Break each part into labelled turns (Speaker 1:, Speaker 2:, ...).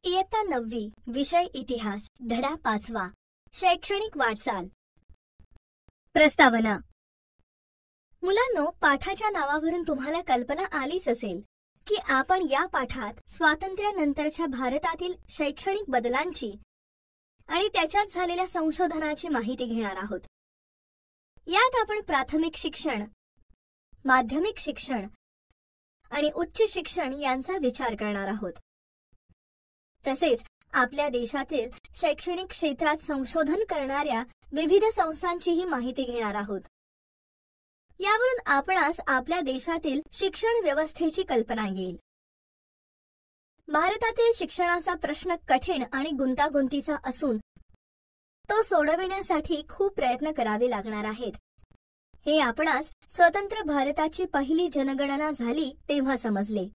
Speaker 1: इयत्ता 9वी, विषय इतिहास, धडा 5वा, शैक्षणिक वाटचाल. प्रस्तावना. मुलांनो, पाठाच्या नावावरून तुम्हाला कल्पना आलीच असेल की आपण या पाठात स्वातंत्र्यानंतरच्या भारतातील शैक्षणिक बदलांची आणि त्याच्यात झालेल्या संशोधनाची माहिती घेणार आहोत. यात आपण प्राथमिक शिक्षण, माध्यमिक शिक्षण आणि उच्च शिक्षण यांचा विचार करणार आहोत. तसेच आपल्या देशातील शैक्षणिक क्षेत्रात संशोधन करणाऱ्या विविध संस्थांचीही माहिती घेणार आहोत. यावरून आपणास आपल्या देशातील शिक्षण व्यवस्थेची कल्पना येईल. भारतातील शिक्षणाचा प्रश्न कठीण आणि गुंतागुंतीचा असून तो सोडविण्यासाठी खूप प्रयत्न करावे लागणार आहेत. हे आपणास स्वतंत्र भारताची पहिली जनगणना झाली तेव्हा समजले.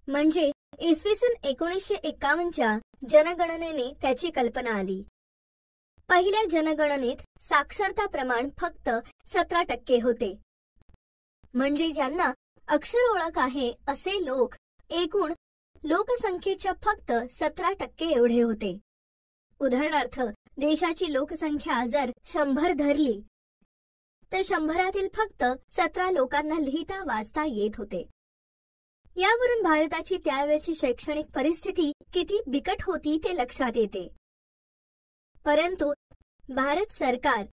Speaker 1: म्हणजे इसवी सन 1951च्या जनगणनेने त्याची कल्पना आली. पहिल्या जनगणनेत साक्षरता प्रमाण फक्त 17% होते. म्हणजे ज्यांना अक्षर ओळख आहे असे लोक एकूण लोकसंख्येच्या फक्त 17% एवढे होते. उदाहरणार्थ, देशाची लोकसंख्या जर 100 धरली तर 100रातील फक्त 17 लोकांना लिहिता वाचता येत होते. यावरून भारताची त्यावेळची शैक्षणिक परिस्थिती किती बिकट होती ते लक्षात येते. परंतु भारत सरकार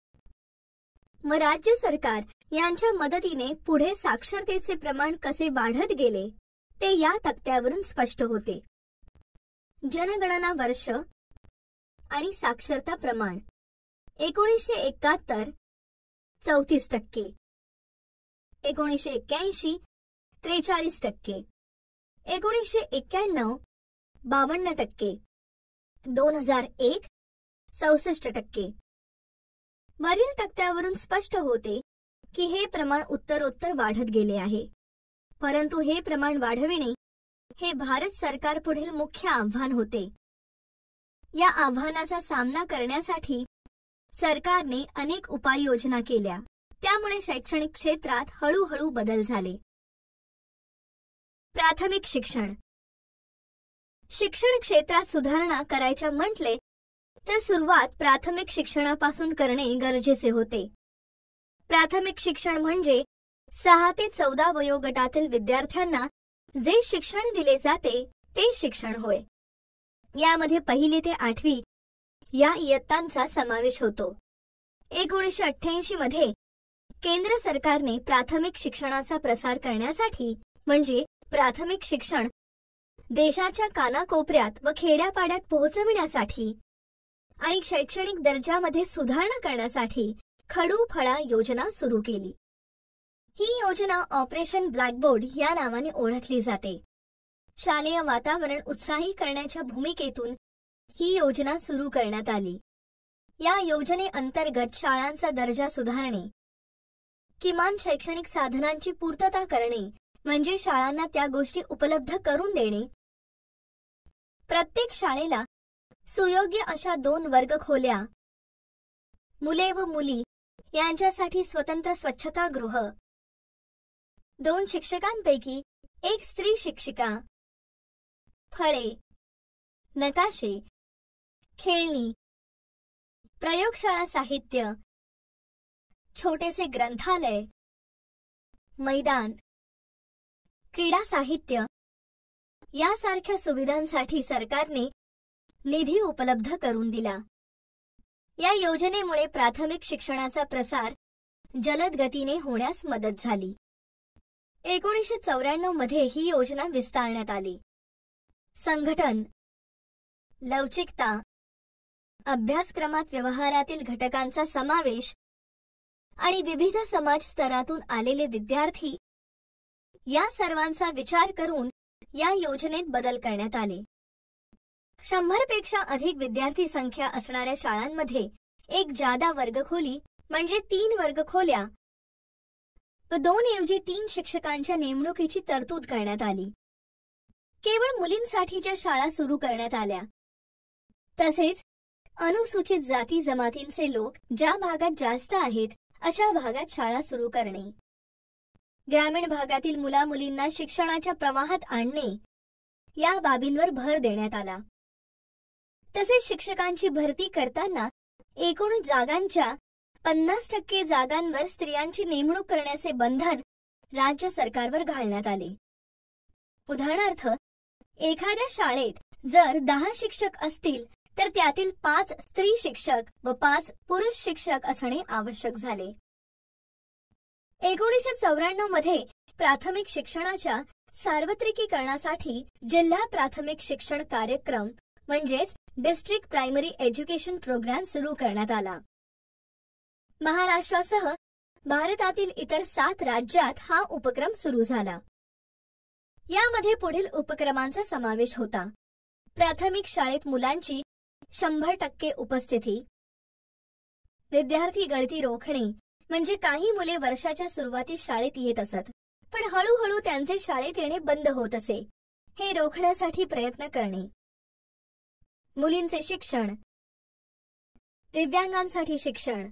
Speaker 1: व राज्य सरकार यांच्या मदतीने पुढे साक्षरतेचे प्रमाण कसे वाढत गेले ते या तक्त्यावरून स्पष्ट होते. जनगणना वर्ष आणि साक्षरता प्रमाण. 1971 34%, 1981 43%, 1991 52%, 2001 66%. वरील तक्त्यावरून स्पष्ट होते की हे प्रमाण उत्तरोत्तर वाढत गेले आहे. परंतु हे प्रमाण वाढविणे हे भारत सरकार पुढील मुख्य आव्हान होते. या आव्हानाचा सामना करण्यासाठी सरकारने अनेक उपाययोजना केल्या. त्यामुळे शैक्षणिक क्षेत्रात हळूहळू बदल झाले. प्राथमिक शिक्षण. शिक्षण क्षेत्रात सुधारणा करायच्या म्हटले तर सुरुवात प्राथमिक शिक्षणापासून करणे गरजेचे होते. प्राथमिक शिक्षण म्हणजे 6 ते 14 वयोगटातील विद्यार्थ्यांना जे शिक्षण दिले जाते ते शिक्षण होय. यामध्ये 1ली ते 8वी या इयत्तांचा समावेश होतो. 1988 मध्ये केंद्र सरकारने प्राथमिक शिक्षणाचा प्रसार करण्यासाठी म्हणजे प्राथमिक शिक्षण देशाच्या कानाकोपऱ्यात व खेड्यापाड्यात पोहोचविण्यासाठी आणि शैक्षणिक दर्जामध्ये सुधारणा करण्यासाठी खडू-फळा योजना सुरू केली. ही योजना ऑपरेशन ब्लॅकबोर्ड या नावाने ओळखली जाते. शालेय वातावरण उत्साही करण्याच्या भूमिकेतून ही योजना सुरू करण्यात आली. या योजनेअंतर्गत शाळांचा दर्जा सुधारणे, किमान शैक्षणिक साधनांची पूर्तता करणे म्हणजे शाळांना त्या गोष्टी उपलब्ध करून देणे, प्रत्येक शाळेला सुयोग्य अशा 2 वर्गखोल्या, मुले व मुली यांच्यासाठी स्वतंत्र स्वच्छतागृह, 2 शिक्षकांपैकी 1 स्त्री शिक्षिका, फळे, नकाशे, खेळणी, प्रयोगशाळा साहित्य, छोटेसे ग्रंथालय, मैदान, क्रीडा साहित्य यासारख्या सुविधांसाठी सरकारने निधी उपलब्ध करून दिला. या योजनेमुळे प्राथमिक शिक्षणाचा प्रसार जलद गतीने होण्यास मदत झाली. 1994 मध्ये ही योजना विस्तारण्यात आली. संघटन, लवचिकता, अभ्यासक्रमात व्यवहारातील घटकांचा समावेश आणि विविध समाज स्तरातून आलेले विद्यार्थी या सर्वांचा विचार करून या योजनेत बदल करण्यात आले. 100 पेक्षा अधिक विद्यार्थी संख्या असणाऱ्या शाळांमध्ये एक जादा वर्गखोली म्हणजे 3 वर्गखोल्या व 2 ऐवजी 3 शिक्षकांच्या नेमणुकीची तरतूद करण्यात आली. केवळ मुलींसाठीच्या शाळा सुरू करण्यात आल्या. तसेच अनुसूचित जाती जमातींचे लोक ज्या भागात जास्त आहेत अशा भागात शाळा सुरू करणे, ग्रामीण भागातील मुला-मुलींना शिक्षणाच्या प्रवाहात आणणे या बाबींवर भर देण्यात आला. तसेच शिक्षकांची भरती करताना एकूण जागांच्या 50% जागांवर स्त्रियांची नेमणूक करण्याचे बंधन राज्य सरकारवर घालण्यात आले. उदाहरणार्थ, एखाद्या शाळेत जर 10 शिक्षक असतील तर त्यातील 5 स्त्री शिक्षक व 5 पुरुष शिक्षक असणे आवश्यक झाले. 1994 मध्ये प्राथमिक शिक्षणाच्या सार्वत्रिकीकरणासाठी जिल्हा प्राथमिक शिक्षण कार्यक्रम म्हणजेच डिस्ट्रिक्ट प्रायमरी एज्युकेशन प्रोग्राम सुरू करण्यात आला. महाराष्ट्रासह भारतातील इतर 7 राज्यात हा उपक्रम सुरू झाला. यामध्ये पुढील उपक्रमांचा समावेश होता: प्राथमिक शाळेत मुलांची 100% उपस्थिती, विद्यार्थी गळती रोखणे, म्हणजे काही मुले वर्षाच्या सुरुवातीस शाळेत येत असत पण हळूहळू त्यांचे शाळेत येणे बंद होत असे, हे रोखण्यासाठी प्रयत्न करणे. मुलींचे शिक्षण, दिव्यांगांसाठी शिक्षण,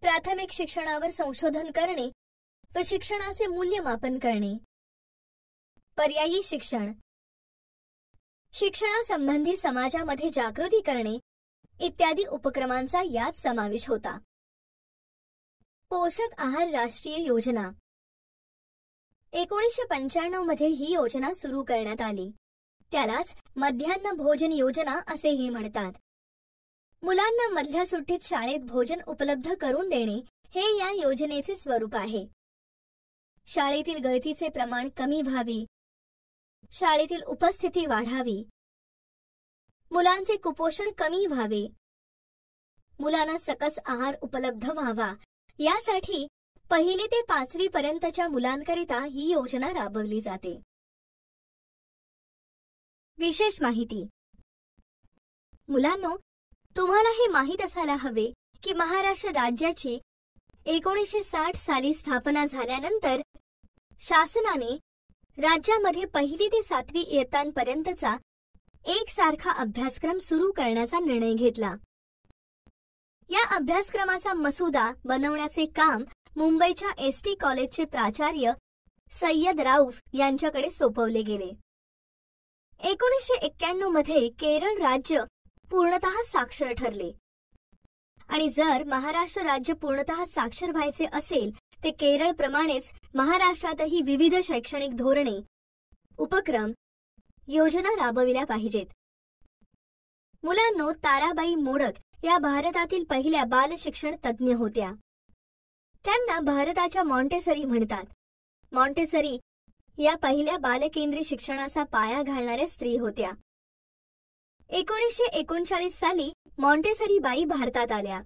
Speaker 1: प्राथमिक शिक्षणावर संशोधन करणे व शिक्षणाचे मूल्यमापन करणे, पर्यायी शिक्षण, शिक्षणासंबंधी समाजामध्ये जागृती करणे इत्यादी उपक्रमांचा यात समावेश होता. पोषक आहार राष्ट्रीय योजना 1995 मध्ये ही योजना सुरू करण्यात आली. त्यालाच मध्यान्ह भोजन योजना असेही म्हणतात. मुलांना मधल्या सुट्टीत शाळेत भोजन उपलब्ध करून देणे हे या योजनेचे स्वरूप आहे. शाळेतील गळतीचे प्रमाण कमी व्हावे, शाळेतील उपस्थिती वाढावी, मुलांचे कुपोषण कमी व्हावे, मुलांना सकस आहार उपलब्ध व्हावा, यासाठी 1ली ते 5वी पर्यंतच्या मुलांकरिता ही योजना राबवली जाते. विशेष माहिती. मुलांनो, तुम्हाला हे माहीत असायला हवे की महाराष्ट्र राज्याची 1960 साली स्थापना झाल्यानंतर शासनाने राज्यामध्ये 1ली ते 7वी इयत्तांपर्यंतचा एकसारखा अभ्यासक्रम सुरू करण्याचा निर्णय घेतला. या अभ्यासक्रमाचा मसुदा बनवण्याचे काम मुंबईच्या एसटी कॉलेजचे प्राचार्य सय्यद राऊफ यांच्याकडे सोपवले गेले. 1991 मध्ये केरळ राज्य पूर्णतः साक्षर ठरले आणि जर महाराष्ट्र राज्य पूर्णतः साक्षर व्हायचे असेल ते केरळप्रमाणेच महाराष्ट्रातही विविध शैक्षणिक धोरणे, उपक्रम, योजना राबविल्या पाहिजेत. मुलांनो, ताराबाई मोडक या भारतातील पहिल्या बाल शिक्षण तज्ज्ञ होत्या. त्यांना भारताच्या मॉन्टेसरी म्हणतात. मॉन्टेसरी या पहिल्या बालकेंद्री शिक्षणाचा पाया घालणाऱ्या स्त्री होत्या. 1939 साली मॉन्टेसरी बाई भारतात आल्या.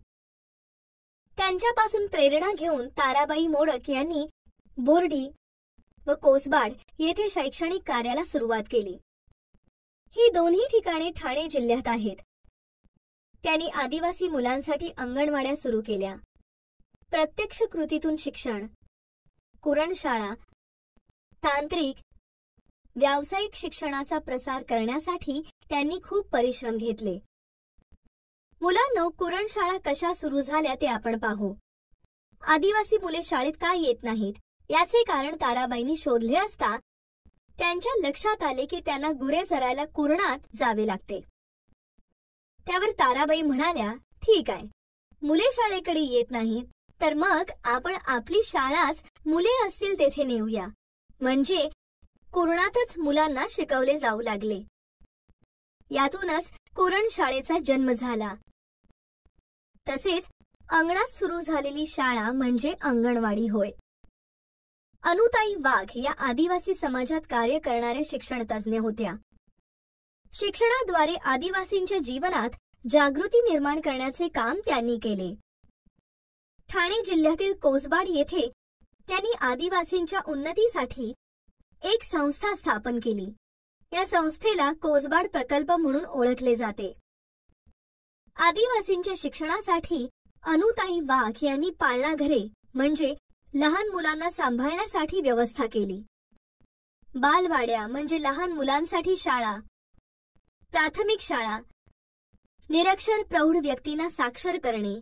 Speaker 1: त्यांच्यापासून प्रेरणा घेऊन ताराबाई मोडक यांनी बोर्डी व कोसबाड येथे शैक्षणिक कार्याला सुरुवात केली. ही दोन्ही ठिकाणे ठाणे जिल्ह्यात आहेत. त्यांनी आदिवासी मुलांसाठी अंगणवाड्या सुरू केल्या. प्रत्यक्ष कृतीतून शिक्षण, कुरणशाळा, तांत्रिक, व्यावसायिक शिक्षणाचा प्रसार करण्यासाठी त्यांनी खूप परिश्रम घेतले. मुलांनो, कुरणशाळा कशा सुरू झाल्या ते आपण पाहू. आदिवासी मुले शाळेत का येत नाहीत याचे कारण ताराबाईंनी शोधले असता त्यांच्या लक्षात आले की त्यांना गुरे चरायला कुरणात जावे लागते. त्यावर ताराबाई म्हणाल्या, ठीक आहे, मुले शाळेकडे येत नाहीत तर मग आपण आपली शाळाच मुले असतील तेथे नेऊया. म्हणजे कुरणातच मुलांना शिकवले जाऊ लागले. यातूनच कुरण शाळेचा जन्म झाला. तसेच अंगणात सुरू झालेली शाळा म्हणजे अंगणवाडी होय. अनुताई वाघ या आदिवासी समाजात कार्य करणाऱ्या शिक्षण तज्ज्ञ होत्या. शिक्षणाद्वारे आदिवासींच्या जीवनात जागृती निर्माण करण्याचे काम त्यांनी केले. ठाणे जिल्ह्यातील कोसबाड येथे त्यांनी आदिवासींच्या उन्नतीसाठी एक संस्था स्थापन केली. या संस्थेला कोसबाड प्रकल्प म्हणून ओळखले जाते. आदिवासींच्या शिक्षणासाठी अनुताई वाघ यांनी पाळणा घरे म्हणजे लहान मुलांना सांभाळण्यासाठी व्यवस्था केली. बालवाड्या म्हणजे लहान मुलांसाठी शाळा, प्राथमिक शाळा, निरक्षर प्रौढ व्यक्तींना साक्षर करणे,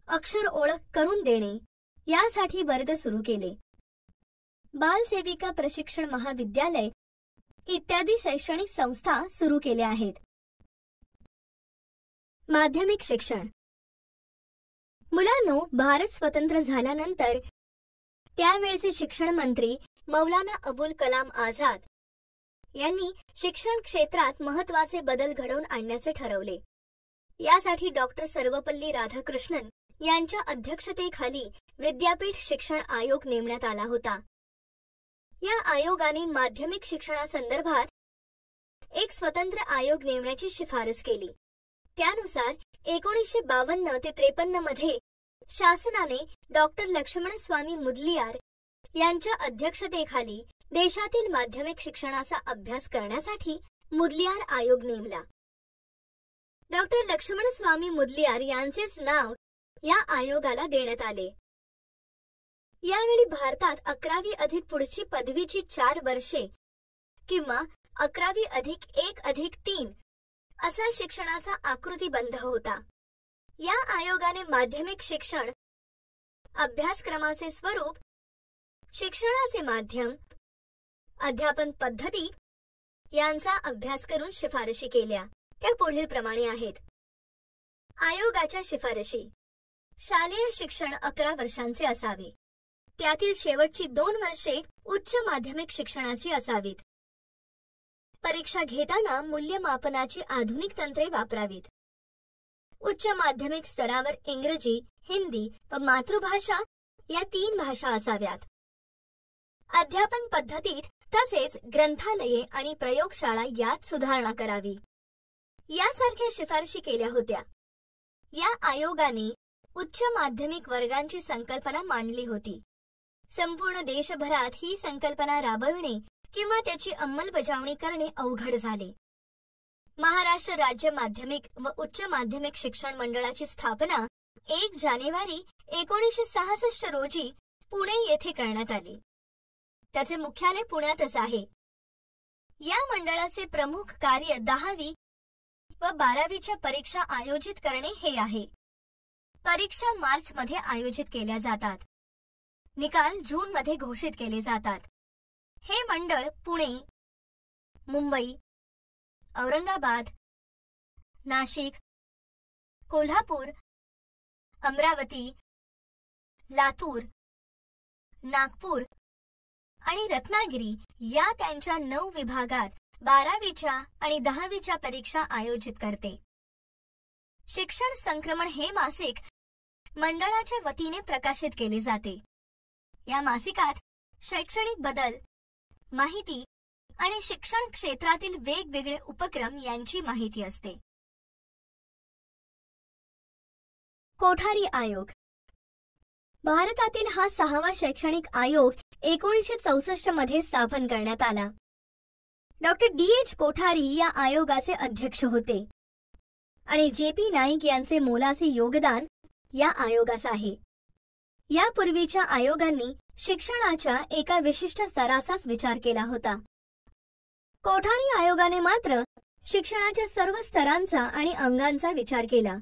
Speaker 1: अक्षर ओळख करून देणे यासाठी वर्ग सुरू केले. बालसेविका प्रशिक्षण महाविद्यालय इत्यादी शैक्षणिक संस्था सुरू केल्या आहेत. माध्यमिक शिक्षण. मुलांनो, भारत स्वतंत्र झाल्यानंतर त्यावेळचे शिक्षण मंत्री मौलाना अबुल कलाम आझाद यांनी शिक्षण क्षेत्रात महत्त्वाचे बदल घडवून आणण्याचे ठरवले. यासाठी डॉक्टर सर्वपल्ली राधाकृष्णन यांच्या अध्यक्षतेखाली विद्यापीठ शिक्षण आयोग नेमण्यात आला होता. या आयोगाने माध्यमिक शिक्षणासंदर्भात एक स्वतंत्र आयोग नेमण्याची शिफारस केली. त्यानुसार 1952 ते 53 मध्ये शासनाने डॉक्टर लक्ष्मणस्वामी मुदलियार यांच्या अध्यक्षतेखाली देशातील माध्यमिक शिक्षणाचा अभ्यास करण्यासाठी मुदलियार आयोग नेमला. डॉक्टर लक्ष्मणस्वामी मुदलियार यांचेच नाव या आयोगाला देण्यात आले. यावेळी भारतात 11वी अधिक पुढची पदवीची 4 वर्षे किंवा 11वी अधिक 1 अधिक 3 असा शिक्षणाचा आकृतीबंध होता. या आयोगाने माध्यमिक शिक्षण अभ्यासक्रमाचे स्वरूप, शिक्षणाचे माध्यम, अध्यापन पद्धती यांचा अभ्यास करून शिफारशी केल्या. त्या पुढील प्रमाणे आहेत. आयोगाच्या शिफारशी: शालेय शिक्षण 11 वर्षांचे असावे. त्यातील शेवटची 2 वर्षे उच्च माध्यमिक शिक्षणाची असावीत. परीक्षा घेताना मूल्यमापनाची आधुनिक तंत्रे वापरावीत. उच्च माध्यमिक स्तरावर इंग्रजी, हिंदी व मातृभाषा या 3 भाषा असाव्यात. अध्यापन पद्धतीत तसेच ग्रंथालये आणि प्रयोगशाळा यात सुधारणा करावी. यासारख्या शिफारशी केल्या होत्या. या आयोगाने उच्च माध्यमिक वर्गांची संकल्पना मांडली होती. संपूर्ण देशभरात ही संकल्पना राबविणे किंवा त्याची अंमलबजावणी करणे अवघड झाले. महाराष्ट्र राज्य माध्यमिक व उच्च माध्यमिक शिक्षण मंडळाची स्थापना 1 जानेवारी 1966 रोजी पुणे येथे करण्यात आली. त्याचे मुख्यालय पुण्यातच आहे. या मंडळाचे प्रमुख कार्य 10वी व 12वीच्या परीक्षा आयोजित करणे हे आहे. परीक्षा मार्च मध्ये आयोजित केल्या जातात. निकाल जून मध्ये घोषित केले जातात. हे मंडळ पुणे, मुंबई, औरंगाबाद, नाशिक, कोल्हापूर, अमरावती, लातूर, नागपूर आणि रत्नागिरी या त्यांच्या 9 विभागात 12वीच्या आणि 10वीच्या परीक्षा आयोजित करते. शिक्षण संक्रमण हे मासिक मंडळाच्या वतीने प्रकाशित केले जाते. या मासिकात शैक्षणिक बदल, माहिती आणि शिक्षण क्षेत्रातील वेगवेगळे उपक्रम यांची माहिती असते. कोठारी आयोग. भारतातील हा 6वा शैक्षणिक आयोग 1964 मध्ये स्थापन करण्यात आला. Doctor D.H. कोठारी या आयोगाचे अध्यक्ष होते आणि J.P. नाईक यांचे मोलाचे योगदान या आयोगास आहे. यापूर्वीच्या आयोगांनी शिक्षणाच्या एका विशिष्ट स्तराचाच विचार केला होता. कोठारी आयोगाने मात्र शिक्षणाच्या सर्व स्तरांचा आणि अंगांचा विचार केला.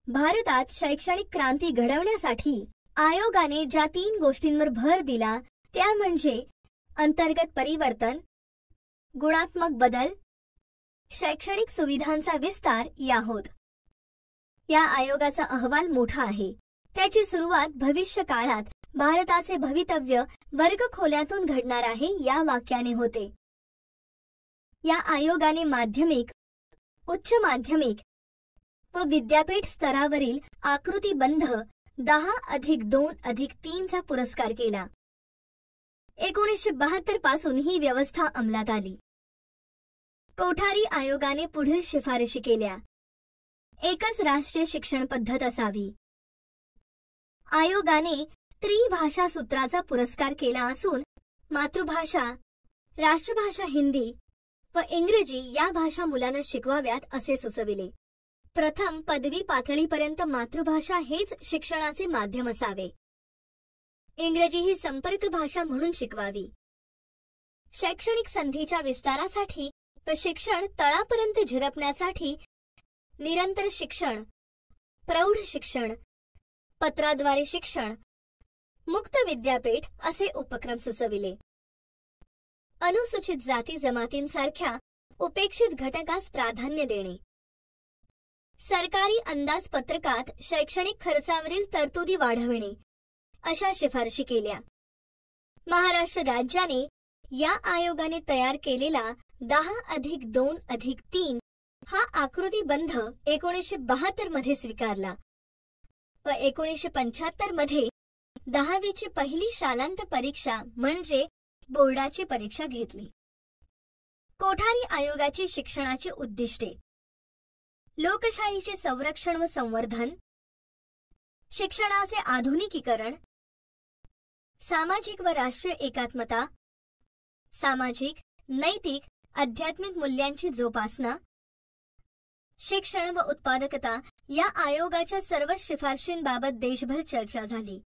Speaker 1: भारतात शैक्षणिक क्रांती घडवण्यासाठी आयोगाने ज्या 3 गोष्टींवर भर दिला त्या म्हणजे अंतर्गत परिवर्तन, गुणात्मक बदल, शैक्षणिक सुविधांचा विस्तार या होत. या आयोगाचा अहवाल मोठा आहे. त्याची सुरुवात भविष्य काळात भारताचे भवितव्य वर्गखोल्यातून घडणार आहे या वाक्याने होते. या आयोगाने माध्यमिक, उच्च माध्यमिक व विद्यापीठ स्तरावरील आकृतीबंध 10+2+3 चा पुरस्कार केला. 1972 पासून ही व्यवस्था अंमलात आली. कोठारी आयोगाने पुढील शिफारशी केल्या. एकच राष्ट्रीय शिक्षण पद्धत असावी. आयोगाने त्रिभाषा सूत्राचा पुरस्कार केला असून मातृभाषा, राष्ट्रभाषा हिंदी व इंग्रजी या भाषा मुलांना शिकवाव्यात असे सुचविले. प्रथम पदवी पातळीपर्यंत मातृभाषा हेच शिक्षणाचे माध्यम असावे. इंग्रजी ही संपर्क भाषा म्हणून शिकवावी. शैक्षणिक संधीच्या विस्तारासाठी व शिक्षण तळापर्यंत झिरपण्यासाठी निरंतर शिक्षण, प्रौढ शिक्षण, पत्राद्वारे शिक्षण, मुक्त विद्यापीठ असे उपक्रम सुचविले. अनुसूचित जाती जमातींसारख्या उपेक्षित घटकास प्राधान्य देणे, सरकारी अंदाजपत्रकात शैक्षणिक खर्चावरील तरतुदी वाढविणे अशा शिफारशी केल्या. महाराष्ट्र राज्याने या आयोगाने तयार केलेला 10+2+3 हा आकृतीबंध 1972 मध्ये स्वीकारला व 1975 मध्ये 10वीची पहिली शालांत परीक्षा म्हणजे बोर्डाची परीक्षा घेतली. कोठारी आयोगाची शिक्षणाची उद्दिष्टे: लोकशाहीचे संरक्षण व संवर्धन, शिक्षणाचे आधुनिकीकरण, सामाजिक व राष्ट्रीय एकात्मता, सामाजिक, नैतिक, आध्यात्मिक मूल्यांची जोपासना, शिक्षण व उत्पादकता या आयोगाच्या सर्व शिफारशींबाबत देशभर चर्चा झाली.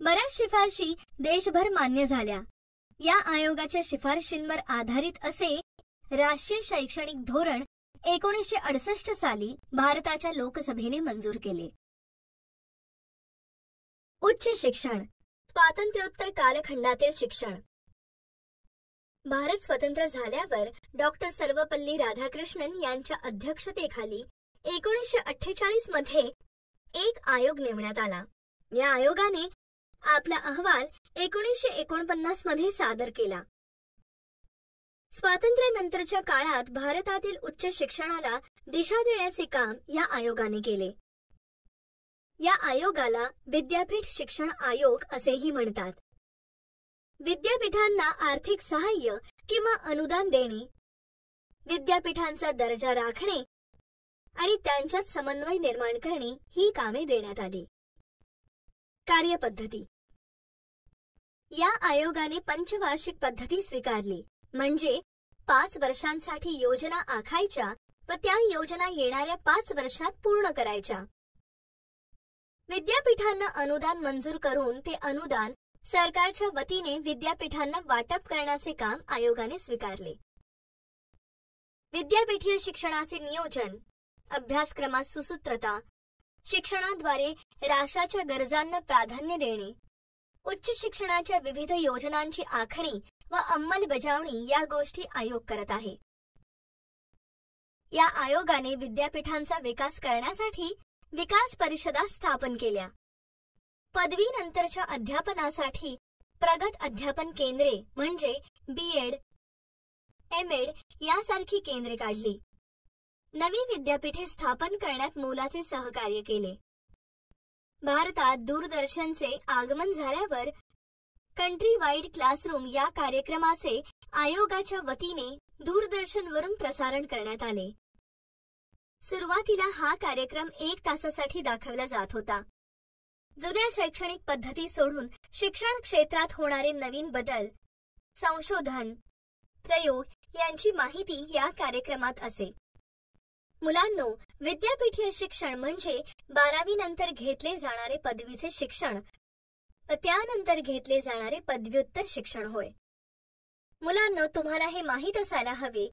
Speaker 1: बऱ्याच शिफारशी देशभर मान्य झाल्या. या आयोगाच्या शिफारशींवर आधारित असे राष्ट्रीय शैक्षणिक धोरण 1968 साली भारताच्या लोकसभेने मंजूर केले. उच्च शिक्षण, स्वातंत्र्योत्तर कालखंडातील शिक्षण. भारत स्वतंत्र झाल्यावर डॉक्टर सर्वपल्ली राधाकृष्णन यांच्या अध्यक्षतेखाली 1948 मध्ये एक आयोग नेमण्यात आला. या आयोगाने आपला अहवाल 1949 मध्ये सादर केला. स्वातंत्र्यानंतरच्या काळात भारतातील उच्च शिक्षणाला दिशा देण्याचे काम या आयोगाने केले. या आयोगाला विद्यापीठ शिक्षण आयोग असेही म्हणतात. विद्यापीठांना आर्थिक सहाय्य किंवा अनुदान देणे, विद्यापीठांचा दर्जा राखणे आणि त्यांच्यात समन्वय निर्माण करणे ही कामे देण्यात आली. कार्यपद्धती: या आयोगाने पंचवार्षिक पद्धती स्वीकारली, म्हणजे 5 वर्षांसाठी योजना आखायच्या व त्या योजना येणाऱ्या 5 वर्षात पूर्ण करायच्या. विद्यापीठांना अनुदान मंजूर करून ते अनुदान सरकारच्या वतीने विद्यापीठांना वाटप करण्याचे काम आयोगाने स्वीकारले. विद्यापीठीय शिक्षणाचे नियोजन, अभ्यासक्रमात सुसूत्रता, शिक्षणाद्वारे राष्ट्राच्या गरजांना प्राधान्य देणे, उच्च शिक्षणाच्या विविध योजनांची आखणी व अंमलबजावणी या गोष्टी आयोग करत आहे. या आयोगाने विद्यापीठांचा विकास करण्यासाठी विकास परिषदा स्थापन केल्या. पदवीनंतरच्या अध्यापनासाठी प्रगत अध्यापन केंद्रे म्हणजे B.Ed, M.Ed यासारखी केंद्रे काढली. नवी विद्यापीठे स्थापन करण्यात मोलाचे सहकार्य केले. भारतात दूरदर्शनचे आगमन झाल्यावर कंट्री वाईड क्लासरूम या कार्यक्रमाचे आयोगाच्या वतीने दूरदर्शनवरून प्रसारण करण्यात आले. सुरुवातीला हा कार्यक्रम 1 तासासाठी दाखवला जात होता. जुन्या शैक्षणिक पद्धती सोडून शिक्षण क्षेत्रात होणारे नवीन बदल, संशोधन, प्रयोग यांची माहिती या कार्यक्रमात असे. मुलांनो, विद्यापीठीय शिक्षण म्हणजे 12वी नंतर घेतले जाणारे पदवीचे शिक्षण व त्यानंतर घेतले जाणारे पदव्युत्तर शिक्षण होय. मुलांनो, तुम्हाला हे माहीत असायला हवे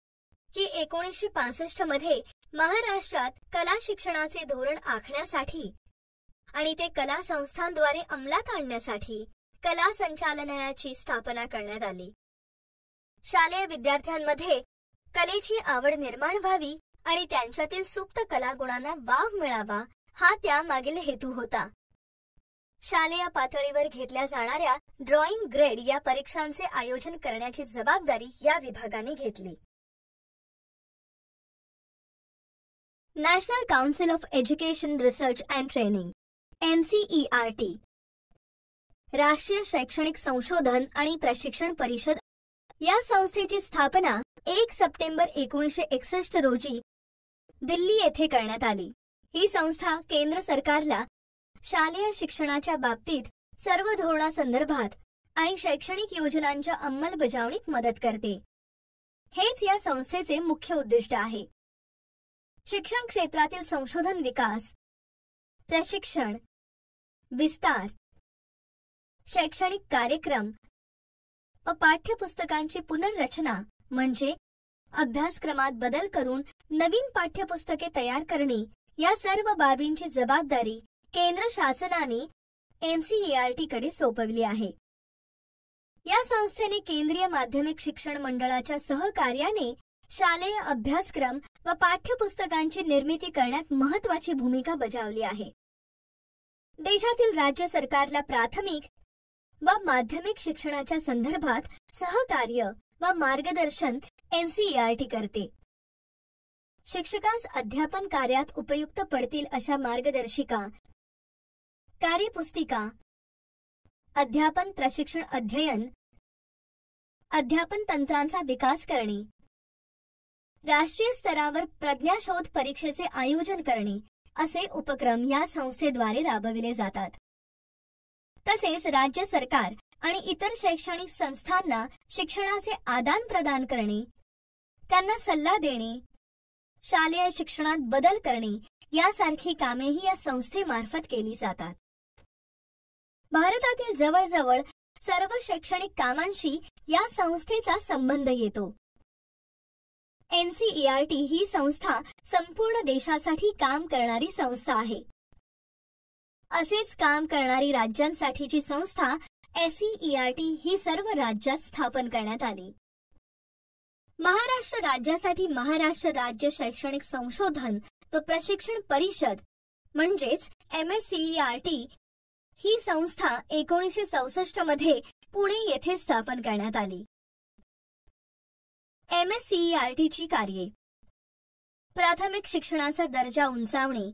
Speaker 1: की 1965 मध्ये महाराष्ट्रात कला शिक्षणाचे धोरण आखण्यासाठी आणि ते कला संस्थांद्वारे अंमलात आणण्यासाठी कला संचालनालयाची स्थापना करण्यात आली. शालेय विद्यार्थ्यांमध्ये कलेची आवड निर्माण व्हावी आणि त्यांच्यातील सुप्त कलागुणांना वाव मिळावा हा त्यामागील हेतू होता. शालेय पातळीवर घेतल्या जाणाऱ्या ड्रॉइंग ग्रेड या परीक्षांचे आयोजन करण्याची जबाबदारी या विभागाने घेतली. National council of education research and training NCERT, राष्ट्रीय शैक्षणिक संशोधन आणि प्रशिक्षण परिषद या संस्थेची स्थापना 1 सप्टेंबर 1961 रोजी दिल्ली येथे करण्यात आली. ही संस्था केंद्र सरकारला शालेय शिक्षणाच्या बाबतीत सर्व धोरणासंदर्भात आणि शैक्षणिक योजनांच्या अंमलबजावणीत मदत करते. हेच या संस्थेचे मुख्य उद्दिष्ट आहे. शिक्षण क्षेत्रातील संशोधन, विकास, प्रशिक्षण, विस्तार, शैक्षणिक कार्यक्रम व पाठ्यपुस्तकांची पुनर्रचना म्हणजे अभ्यासक्रमात बदल करून नवीन पाठ्यपुस्तके तयार करणे या सर्व बाबींची जबाबदारी केंद्र शासनाने NCERT कडे सोपवली आहे. या संस्थेने केंद्रीय माध्यमिक शिक्षण मंडळाच्या सहकार्याने शालेय अभ्यासक्रम व पाठ्यपुस्तकांची निर्मिती करण्यात महत्त्वाची भूमिका बजावली आहे. देशातील राज्य सरकारला प्राथमिक व माध्यमिक शिक्षणाच्या संदर्भात सहकार्य व मार्गदर्शन NCERT करते. शिक्षकांस अध्यापन कार्यात उपयुक्त पडतील अशा मार्गदर्शिका, कार्यपुस्तिका, अध्यापन प्रशिक्षण अध्ययन, अध्यापन तंत्रांचा विकास करणे, राष्ट्रीय स्तरावर प्रज्ञाशोध परीक्षेचे आयोजन करणे असे उपक्रम या संस्थेद्वारे राबविले जातात. तसेच राज्य सरकार आणि इतर शैक्षणिक संस्थांना शिक्षणाचे आदान प्रदान करणे, त्यांना सल्ला देणे, शालेय शिक्षणात बदल करणे यासारखी कामेही या संस्थेमार्फत केली जातात. भारतातील जवळजवळ सर्व शैक्षणिक कामांशी या संस्थेचा संबंध येतो. NCERT ही संस्था संपूर्ण देशासाठी काम करणारी संस्था आहे. असेच काम करणारी राज्यांसाठीची संस्था SEERT ही सर्व राज्यात स्थापन करण्यात आली. महाराष्ट्र राज्यासाठी महाराष्ट्र राज्य शैक्षणिक संशोधन व प्रशिक्षण परिषद म्हणजेच MSCERT ही संस्था 1964 मध्ये पुणे येथे स्थापन करण्यात आली. MSCERT ची कार्ये: प्राथमिक शिक्षणाचा दर्जा उंचावणे,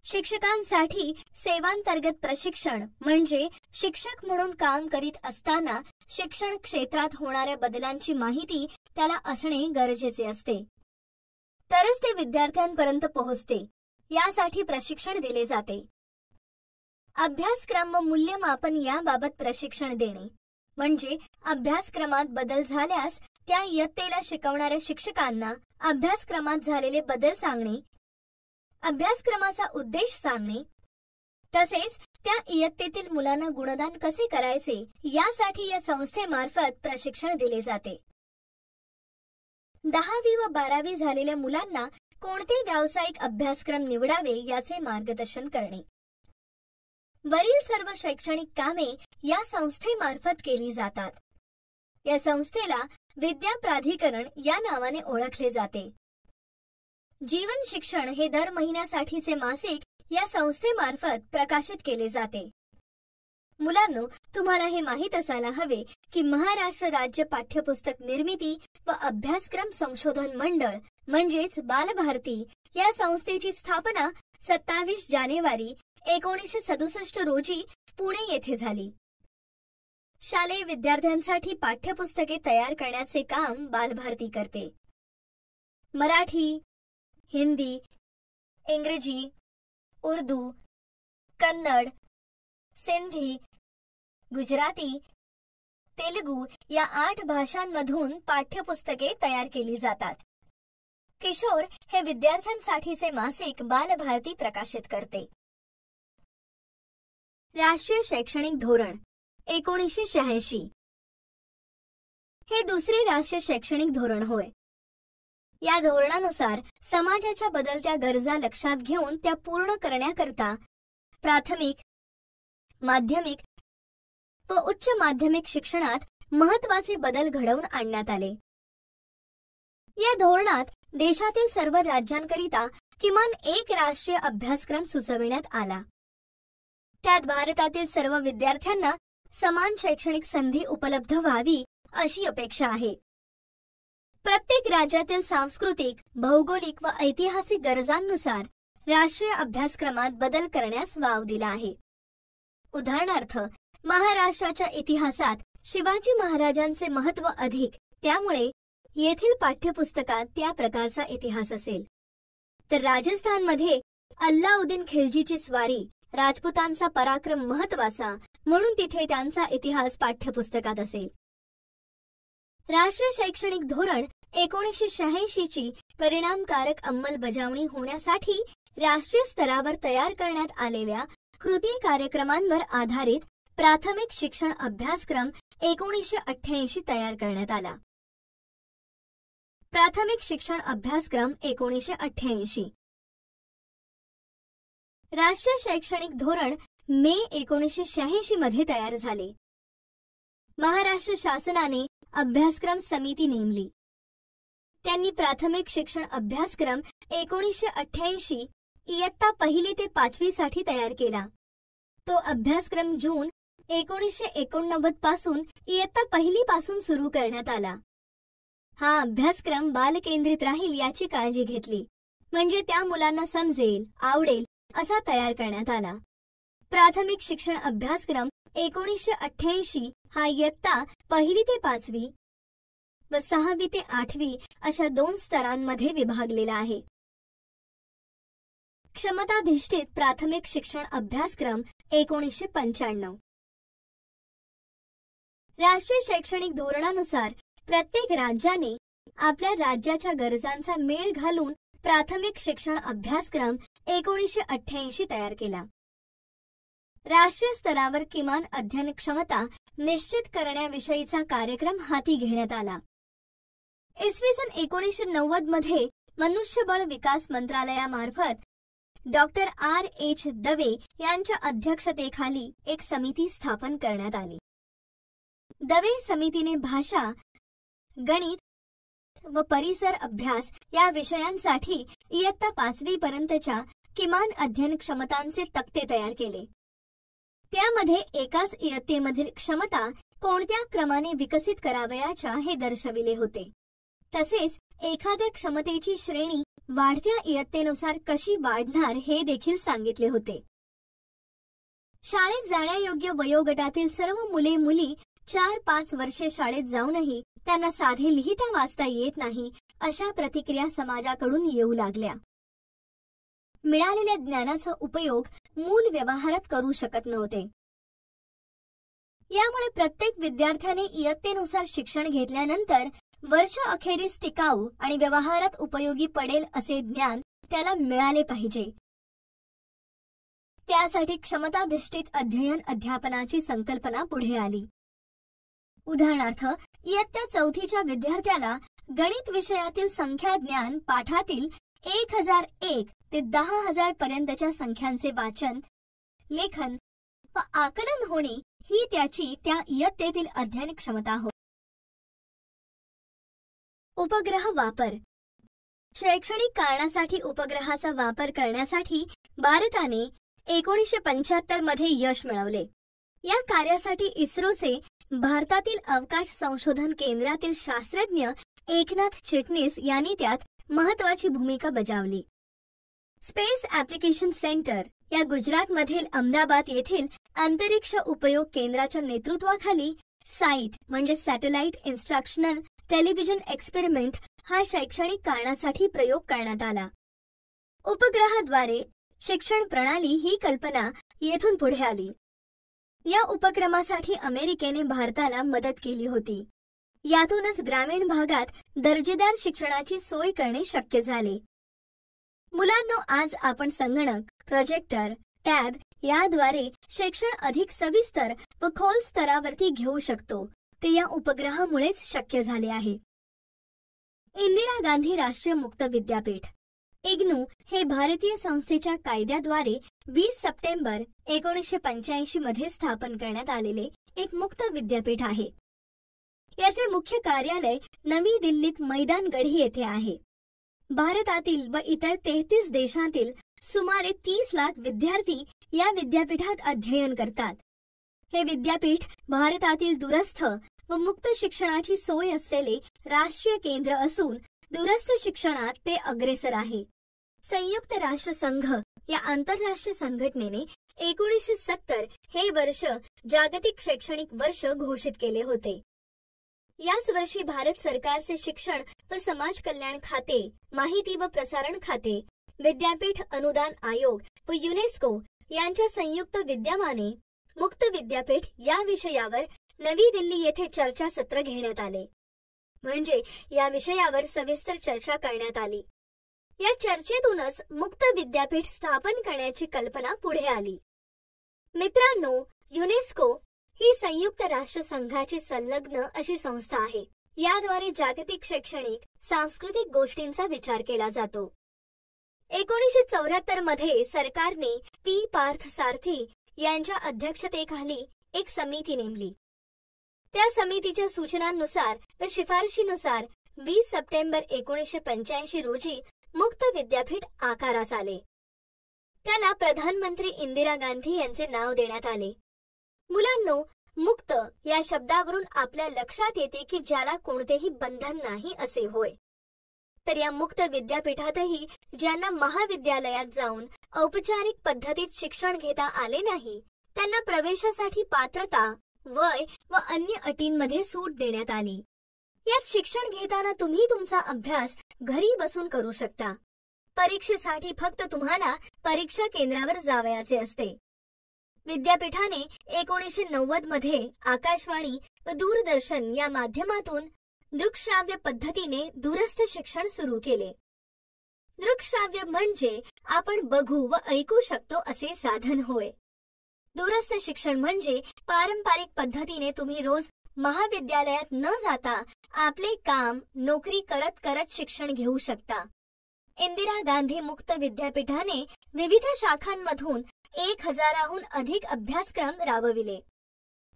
Speaker 1: शिक्षकांसाठी सेवांतर्गत प्रशिक्षण म्हणजे शिक्षक म्हणून काम करीत असताना शिक्षण क्षेत्रात होणाऱ्या बदलांची माहिती त्याला असणे गरजेचे असते, तरच ते विद्यार्थ्यांपर्यंत पोहोचते, यासाठी प्रशिक्षण दिले जाते. अभ्यासक्रम व मूल्यमापन याबाबत प्रशिक्षण देणे म्हणजे अभ्यासक्रमात बदल झाल्यास त्या इयत्तेला शिकवणाऱ्या शिक्षकांना अभ्यासक्रमात झालेले बदल सांगणे, अभ्यासक्रमाचा उद्देश सांगणे, तसेच त्या इयत्तेतील मुलांना गुणदान कसे करायचे यासाठी या संस्थेमार्फत प्रशिक्षण दिले जाते. 10वी व 12वी झालेल्या मुलांना कोणते व्यावसायिक अभ्यासक्रम निवडावे याचे मार्गदर्शन करणे. वरील सर्व शैक्षणिक कामे या संस्थेमार्फत केली जातात. या संस्थेला विद्या प्राधिकरण या नावाने ओळखले जाते. जीवन शिक्षण हे दर महिन्यासाठीचे मासिक या संस्थेमार्फत प्रकाशित केले जाते. मुलांनो, तुम्हाला हे माहीत असायला हवे की महाराष्ट्र राज्य पाठ्यपुस्तक निर्मिती व अभ्यासक्रम संशोधन मंडळ म्हणजेच बालभारती या संस्थेची स्थापना 27 जानेवारी 1967 रोजी पुणे येथे झाली. शालेय विद्यार्थ्यांसाठी पाठ्यपुस्तके तयार करण्याचे काम बालभारती करते. मराठी, हिंदी, इंग्रजी, उर्दू, कन्नड, सिंधी, गुजराती, तेलुगू या 8 भाषांमधून पाठ्यपुस्तके तयार केली जातात. किशोर हे विद्यार्थ्यांसाठीचे मासिक बालभारती प्रकाशित करते. राष्ट्रीय शैक्षणिक धोरण 1986 हे दुसरे राष्ट्रीय शैक्षणिक धोरण होय. या धोरणानुसार समाजाच्या बदलत्या गरजा लक्षात घेऊन त्या पूर्ण करण्याकरता प्राथमिक, माध्यमिक व उच्च माध्यमिक शिक्षणात महत्त्वाचे बदल घडवून आणण्यात आले. या धोरणात देशातील सर्व राज्यांकरिता किमान एक राष्ट्रीय अभ्यासक्रम सुचविण्यात आला. त्यात भारतातील सर्व विद्यार्थ्यांना समान शैक्षणिक संधी उपलब्ध व्हावी अशी अपेक्षा आहे. प्रत्येक राज्यातील सांस्कृतिक, भौगोलिक व ऐतिहासिक गरजांनुसार राष्ट्रीय अभ्यासक्रमात बदल करण्यास वाव दिला आहे. उदाहरणार्थ, महाराष्ट्राच्या इतिहासात शिवाजी महाराजांचे महत्त्व अधिक, त्यामुळे येथील पाठ्यपुस्तकात त्या प्रकारचा इतिहास असेल. तर राजस्थानमध्ये अल्लाउद्दीन खिलजीची स्वारी, राजपुतांचा पराक्रम महत्त्वाचा, म्हणून तिथे त्यांचा इतिहास पाठ्यपुस्तकात असेल. राष्ट्रीय शैक्षणिक धोरण 1986 ची परिणामकारक अंमलबजावणी होण्यासाठी राष्ट्रीय स्तरावर तयार करण्यात आलेल्या कृती कार्यक्रमांवर आधारित प्राथमिक शिक्षण अभ्यासक्रम 1988 तयार करण्यात आला. प्राथमिक शिक्षण अभ्यासक्रम 1988 राष्ट्रीय शैक्षणिक धोरण मे 1986 मध्ये तयार झाले. महाराष्ट्र शासनाने अभ्यासक्रम समिती नेमली. त्यांनी प्राथमिक शिक्षण अभ्यासक्रम 1988 इयत्ता 1 ते 5वी साठी तयार केला. तो अभ्यासक्रम जून 1989 पासून इयत्ता 1 पासून सुरू करण्यात आला. हा अभ्यासक्रम बालकेंद्रित राहील याची काळजी घेतली, म्हणजे त्या मुलांना समजेल, आवडेल असा तयार करण्यात आला. प्राथमिक शिक्षण अभ्यासक्रम 1988 हा इयत्ता 1 ते 5वी व 6वी ते 8वी अशा 2 स्तरांमध्ये विभागलेला आहे. क्षमताधिष्ठित प्राथमिक शिक्षण अभ्यासक्रम 1995. राष्ट्रीय शैक्षणिक धोरणानुसार प्रत्येक राज्याने आपल्या राज्याच्या गरजांचा मेळ घालून प्राथमिक शिक्षण अभ्यासक्रम 1988 तयार केला. राष्ट्रीय स्तरावर किमान अध्ययन क्षमता निश्चित करण्याविषयीचा कार्यक्रम हाती घेण्यात आला. इसवी सन 1990 मध्ये मनुष्यबळ विकास मंत्रालयामार्फत डॉक्टर R.H. दवे यांच्या अध्यक्षतेखाली एक समिती स्थापन करण्यात आली. दवे समितीने भाषा, गणित व परिसर अभ्यास या विषयांसाठी इयत्ता 5वी पर्यंतच्या किमान अध्ययन क्षमतांचे तक्ते तयार केले. त्यामध्ये एकाच इयत्तेमधील क्षमता कोणत्या क्रमाने विकसित करावयाच्या हे दर्शविले होते. तसेच एखाद्या क्षमतेची श्रेणी वाढत्या इयत्तेनुसार कशी वाढणार हे देखील सांगितले होते. शाळेत जाण्यायोग्य वयोगटातील सर्व मुले मुली 4-5 वर्षे शाळेत जाऊनही त्यांना साधे लिहिता वाचता येत नाही अशा प्रतिक्रिया समाजाकडून येऊ लागल्या. मिळालेल्या ज्ञानाचा उपयोग मूल व्यवहारात करू शकत नव्हते. यामुळे प्रत्येक विद्यार्थ्याने इयत्तेनुसार शिक्षण घेतल्यानंतर वर्ष अखेरीस टिकाऊ आणि व्यवहारात उपयोगी पडेल असे ज्ञान त्याला मिळाले पाहिजे. त्यासाठी क्षमताधिष्ठित अध्ययन अध्यापनाची संकल्पना पुढे आली. उदाहरणार्थ, इयत्ता 4थीच्या विद्यार्थ्याला गणित विषयातील संख्या ज्ञान पाठातील 1001 ते 10,000 पर्यंतच्या संख्यांचे वाचन, लेखन व आकलन होणे ही त्याची त्या इयत्तेतील अध्ययन क्षमता होय. उपग्रह वापर. शैक्षणिक कारणासाठी उपग्रहाचा वापर करण्यासाठी भारताने 1975 मध्ये यश मिळवले. या कार्यासाठी इस्रोचे भारतातील अवकाश संशोधन केंद्रातील शास्त्रज्ञ एकनाथ चिटणीस यांनी त्यात महत्त्वाची भूमिका बजावली. स्पेस ॲप्लिकेशन सेंटर या गुजरातमधील अहमदाबाद येथील अंतरिक्ष उपयोग केंद्राच्या नेतृत्वाखाली साइट म्हणजे सॅटेलाइट इन्स्ट्रक्शनल टेलिव्हिजन एक्सपेरिमेंट हा शैक्षणिक कारणासाठी प्रयोग करण्यात आला. उपग्रहाद्वारे शिक्षण प्रणाली ही कल्पना येथून पुढे आली. या उपक्रमासाठी अमेरिकेने भारताला मदत केली होती. यातूनच ग्रामीण भागात दर्जेदार शिक्षणाची सोय करणे शक्य झाले. मुलांनो, आज आपण संगणक, प्रोजेक्टर, टॅब याद्वारे शिक्षण अधिक सविस्तर व खोल स्तरावरती घेऊ शकतो. ते या उपग्रहामुळेच शक्य झाले आहे. इंदिरा गांधी राष्ट्रीय मुक्त विद्यापीठ इग्नू हे भारतीय संस्थेच्या कायद्याद्वारे 20 सप्टेंबर 1985 मध्ये स्थापन करण्यात आलेले एक मुक्त विद्यापीठ आहे. याचे मुख्य कार्यालय नवी दिल्लीत मैदानगढी येथे आहे. भारतातील व इतर 33 देशातील सुमारे 30 लाख विद्यार्थी या विद्यापीठात अध्ययन करतात. हे विद्यापीठ भारतातील दूरस्थ व मुक्त शिक्षणाची सोय असलेले राष्ट्रीय केंद्र असून दूरस्थ शिक्षणात ते अग्रेसर आहे. संयुक्त राष्ट्र संघ या आंतरराष्ट्रीय संघटनेने 1970 हे वर्ष जागतिक शैक्षणिक वर्ष घोषित केले होते. याच वर्षी भारत सरकारचे शिक्षण व समाज कल्याण खाते, माहिती व प्रसारण खाते, विद्यापीठ अनुदान आयोग व युनेस्को यांच्या संयुक्त विद्यमाने मुक्त विद्यापीठ या विषयावर नवी दिल्ली येथे चर्चासत्र घेण्यात आले. म्हणजे या विषयावर सविस्तर चर्चा करण्यात आली. या चर्चेतूनच मुक्त विद्यापीठ स्थापन करण्याची कल्पना पुढे आली. मित्रांनो, युनेस्को ही संयुक्त राष्ट्र संघाची संलग्न अशी संस्था आहे. याद्वारे जागतिक शैक्षणिक, सांस्कृतिक गोष्टींचा विचार केला जातो. 1974 मध्ये सरकारने पी. पार्थ सारथी यांच्या अध्यक्षतेखाली एक समिती नेमली. त्या समितीच्या सूचनांनुसार व शिफारशीनुसार 20 सप्टेंबर 1985 रोजी मुक्त विद्यापीठ आकारास आले. त्याला प्रधानमंत्री इंदिरा गांधी यांचे नाव देण्यात आले. मुलांनो, मुक्त या शब्दावरून आपल्या लक्षात येते की ज्याला कोणतेही बंधन नाही असे होय. तर या मुक्त विद्यापीठातही ज्यांना महाविद्यालयात जाऊन औपचारिक पद्धतीत शिक्षण घेता आले नाही त्यांना प्रवेशासाठी पात्रता, वय व अन्य अटींमध्ये सूट देण्यात आली. यात शिक्षण घेताना तुम्ही तुमचा अभ्यास घरी बसून करू शकता. परीक्षेसाठी फक्त तुम्हाला परीक्षा केंद्रावर जावयाचे असते. विद्यापीठाने 1990 मध्ये आकाशवाणी व दूरदर्शन या माध्यमातून दृकश्राव्य पद्धतीने दूरस्थ शिक्षण सुरू केले. दृकश्राव्य म्हणजे आपण बघू व ऐकू शकतो असे साधन होय. दूरस्थ शिक्षण म्हणजे पारंपरिक पद्धतीने तुम्ही रोज महाविद्यालयात न जाता आपले काम, नोकरी करत करत शिक्षण घेऊ शकता. इंदिरा गांधी मुक्त विद्यापीठाने विविध शाखांमधून 1000हून अधिक अभ्यासक्रम राबविले.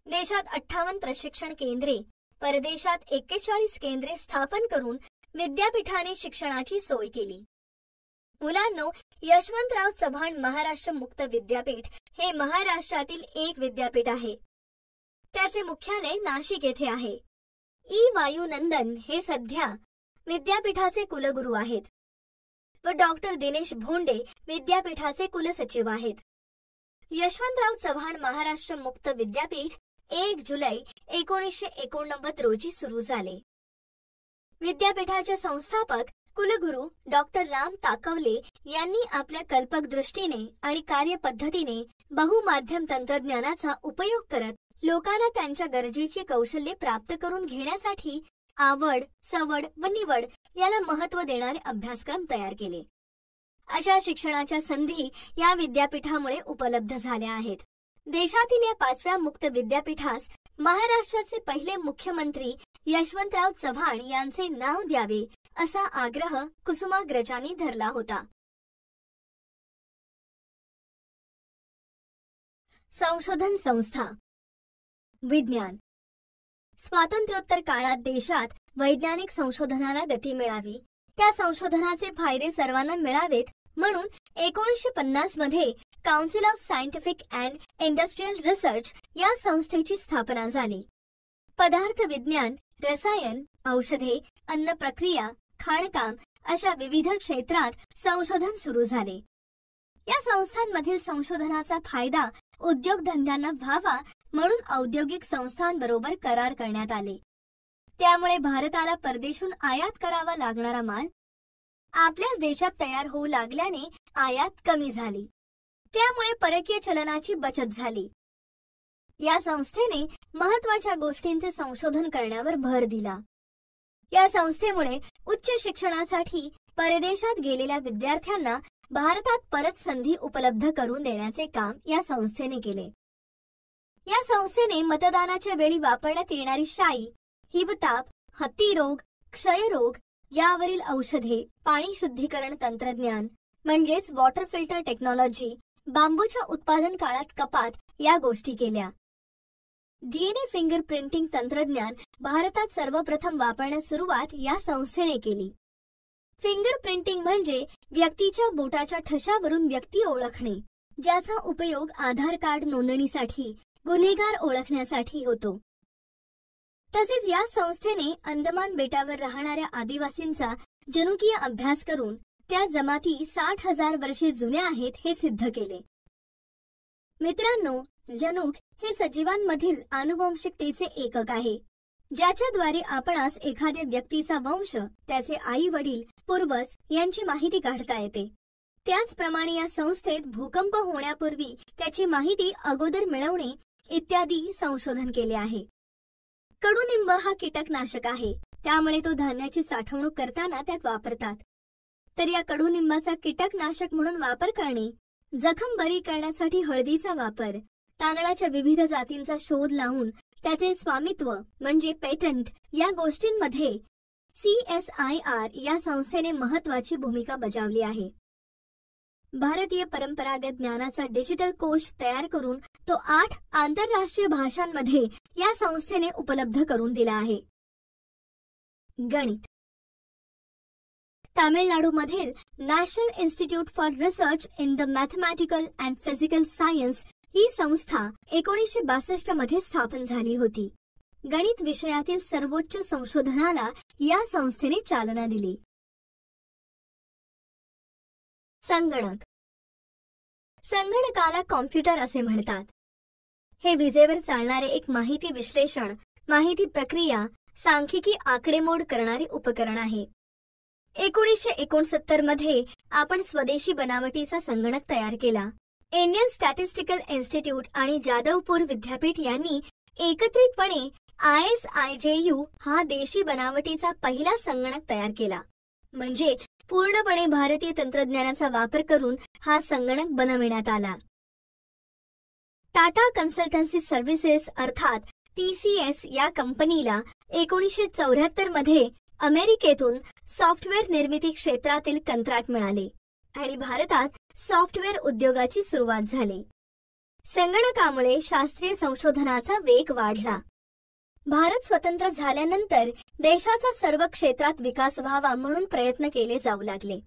Speaker 1: देशात 58 प्रशिक्षण केंद्रे, परदेशात 41 केंद्रे स्थापन करून विद्यापीठाने शिक्षणाची सोय केली. मुलांनो, यशवंतराव चव्हाण महाराष्ट्र मुक्त विद्यापीठ हे महाराष्ट्रातील एक विद्यापीठ आहे. त्याचे मुख्यालय नाशिक येथे आहे. वायुनंदन हे सध्या विद्यापीठाचे कुलगुरू आहेत व डॉक्टर दिनेश भोंडे विद्यापीठाचे कुलसचिव आहेत. यशवंतराव चव्हाण महाराष्ट्र मुक्त विद्यापीठ 1 जुलै 1989 रोजी सुरू झाले. विद्यापीठाचे संस्थापक कुलगुरू डॉक्टर राम ताकवले यांनी आपल्या कल्पक दृष्टीने आणि कार्यपद्धतीने बहुमाध्यम तंत्रज्ञानाचा उपयोग करत लोकांना त्यांच्या गरजेची कौशल्ये प्राप्त करून घेण्यासाठी आवड, सवड व निवड याला महत्त्व देणारे अभ्यासक्रम तयार केले. अशा शिक्षणाच्या संधी या विद्यापीठामुळे उपलब्ध झाल्या आहेत. देशातील या 5व्या मुक्त विद्यापीठास महाराष्ट्राचे पहिले मुख्यमंत्री यशवंतराव चव्हाण यांचे नाव द्यावे असा आग्रह कुसुमाग्रजांनी धरला होता. संशोधन संस्था. विज्ञान. स्वातंत्र्योत्तर काळात देशात वैज्ञानिक संशोधनाला गती मिळावी, त्या संशोधनाचे फायदे सर्वांना मिळावेत म्हणून 1950 मध्ये council of scientific and industrial research या संस्थेची स्थापना झाली. पदार्थ विज्ञान, रसायन, औषधे, अन्न प्रक्रिया, खाणकाम अशा विविध क्षेत्रात संशोधन सुरू झाले. या संस्थांमधील संशोधनाचा फायदा उद्योगधंद्यांना व्हावा म्हणून औद्योगिक संस्थांबरोबर करार करण्यात आले. त्यामुळे भारताला परदेशून आयात करावा लागणारा माल आपल्याच देशात तयार होऊ लागल्याने आयात कमी झाली. त्यामुळे परकीय चलनाची बचत झाली. या संस्थेने महत्त्वाच्या गोष्टींचे संशोधन करण्यावर भर दिला. या संस्थेमुळे उच्च शिक्षणासाठी परदेशात गेलेल्या विद्यार्थ्यांना भारतात परत संधी उपलब्ध करून देण्याचे काम या संस्थेने केले. या संस्थेने मतदानाच्या वेळी वापरण्यात येणारी शाई, हिवताप, हत्तीरोग, क्षयरोग यावरील औषधे, पाणी शुद्धीकरण तंत्रज्ञान म्हणजेच वॉटर फिल्टर टेक्नॉलॉजी, बांबूच्या उत्पादन काळात कपात या गोष्टी केल्या. DNA फिंगर प्रिंटिंग तंत्रज्ञान भारतात सर्वप्रथम वापरण्यास सुरुवात या संस्थेने केली. फिंगर प्रिंटिंग म्हणजे व्यक्तीच्या बोटाच्या ठशावरून व्यक्ती ओळखणे, ज्याचा उपयोग आधार कार्ड नोंदणीसाठी, गुन्हेगार ओळखण्यासाठी होतो. तसेच या संस्थेने अंदमान बेटावर राहणाऱ्या आदिवासींचा जनुकीय अभ्यास करून त्या जमाती 60,000 वर्षे जुन्या आहेत हे सिद्ध केले. मित्रांनो, जनुक हे सजीवांमधील आनुवंशिकतेचे एकक आहे, ज्याच्याद्वारे आपणास एखाद्या व्यक्तीचा वंश, त्याचे आई वडील, पूर्वज यांची माहिती काढता येते. त्याचप्रमाणे या संस्थेत भूकंप होण्यापूर्वी त्याची माहिती अगोदर मिळवणे इत्यादी संशोधन केले आहे. कडुनिंब हा कीटकनाशक आहे, त्यामुळे तो धान्याची साठवणूक करताना त्यात वापरतात. तर या कडुनिंबाचा कीटकनाशक म्हणून वापर करणे, जखम बरी करण्यासाठी हळदीचा वापर, तांदळाच्या विविध जातींचा शोध लावून त्याचे स्वामित्व म्हणजे पेटंट या गोष्टींमध्ये CSIR या संस्थेने महत्त्वाची भूमिका बजावली आहे. भारतीय परंपरागत ज्ञानाचा डिजिटल कोश तयार करून तो 8 आंतरराष्ट्रीय भाषांमध्ये या संस्थेने उपलब्ध करून दिला आहे. गणित. तामिळनाडूमधील National Institute for Research in the Mathematical and Physical Science ही संस्था 1962 मध्ये स्थापन झाली होती. गणित विषयातील सर्वोच्च संशोधनाला या संस्थेने चालना दिली. संगणक. संगणकाला कॉम्प्युटर असे म्हणतात. हे विजेवर चालणारे एक माहिती विश्लेषण, माहिती प्रक्रिया, सांख्यिकी आकडेमोड करणारे उपकरण आहे. 1969 मध्ये आपण स्वदेशी बनावटीचा संगणक तयार केला. इंडियन स्टॅटिस्टिकल इन्स्टिट्यूट आणि जादवपूर विद्यापीठ यांनी एकत्रितपणे ISIJU हा देशी बनावटीचा पहिला संगणक तयार केला. म्हणजे पूर्णपणे भारतीय तंत्रज्ञानाचा वापर करून हा संगणक बनविण्यात आला. टाटा कन्सल्टन्सी सर्व्हिसेस अर्थात TCS या कंपनीला 1974 मध्ये अमेरिकेतून सॉफ्टवेअर निर्मिती क्षेत्रातील कंत्राट मिळाले आणि भारतात सॉफ्टवेअर उद्योगाची सुरुवात झाली. संगणकामुळे शास्त्रीय संशोधनाचा वेग वाढला. भारत स्वतंत्र झाल्यानंतर देशाचा सर्व क्षेत्रात विकास व्हावा म्हणून प्रयत्न केले जाऊ लागले.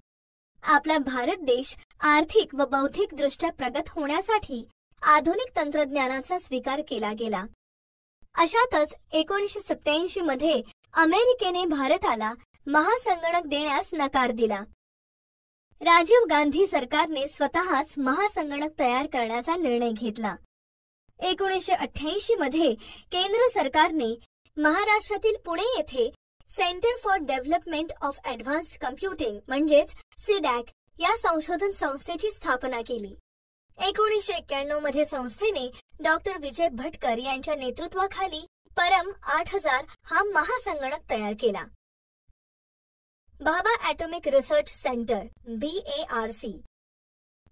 Speaker 1: आपला भारत देश आर्थिक व बौद्धिकदृष्ट्या प्रगत होण्यासाठी आधुनिक तंत्रज्ञानाचा स्वीकार केला गेला. अशातच 1987 मध्ये अमेरिकेने भारताला महासंगणक देण्यास नकार दिला. राजीव गांधी सरकारने स्वतःच महासंगणक तयार करण्याचा निर्णय घेतला. 1988 मध्ये केंद्र सरकारने महाराष्ट्रातील पुणे येथे centre for development of advanced computing म्हणजेच CDAC या संशोधन संस्थेची स्थापना केली. 1991 मध्ये संस्थेने डॉक्टर विजय भटकर यांच्या नेतृत्वाखाली परम 8000 हा महासंगणक तयार केला. Bhabha atomic research centre BARC.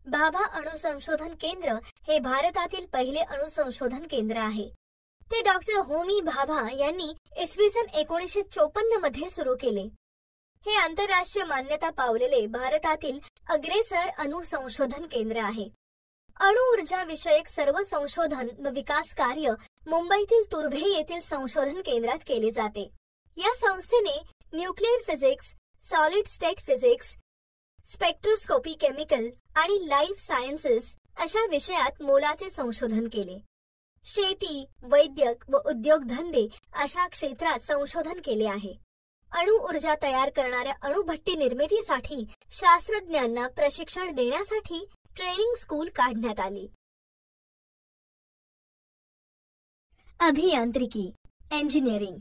Speaker 1: Bhabha अणु संशोधन केंद्र हे भारतातील पहिले अणु संशोधन केंद्र आहे. ते डॉक्टर होमी भाभा यांनी इसवी सन 1954 मध्ये सुरू केले. हे आंतरराष्ट्रीय मान्यता पावलेले भारतातील अग्रेसर अणु संशोधन केंद्र आहे. अणु ऊर्जा विषयक सर्व संशोधन व विकास कार्य मुंबईतील तुर्भे येथील संशोधन केंद्रात केले जाते. या संस्थेने nuclear physics, solid state physics, spectroscopy chemical आणि लाईफ सायन्सेस अशा विषयात मोलाचे संशोधन केले. शेती, वैद्यक व उद्योगधंदे अशा क्षेत्रात संशोधन केले आहे. अणु ऊर्जा तयार करणाऱ्या अणुभट्टी निर्मितीसाठी शास्त्रज्ञांना प्रशिक्षण देण्यासाठी ट्रेनिंग स्कूल काढण्यात आली. अभियांत्रिकी, इंजिनिअरिंग.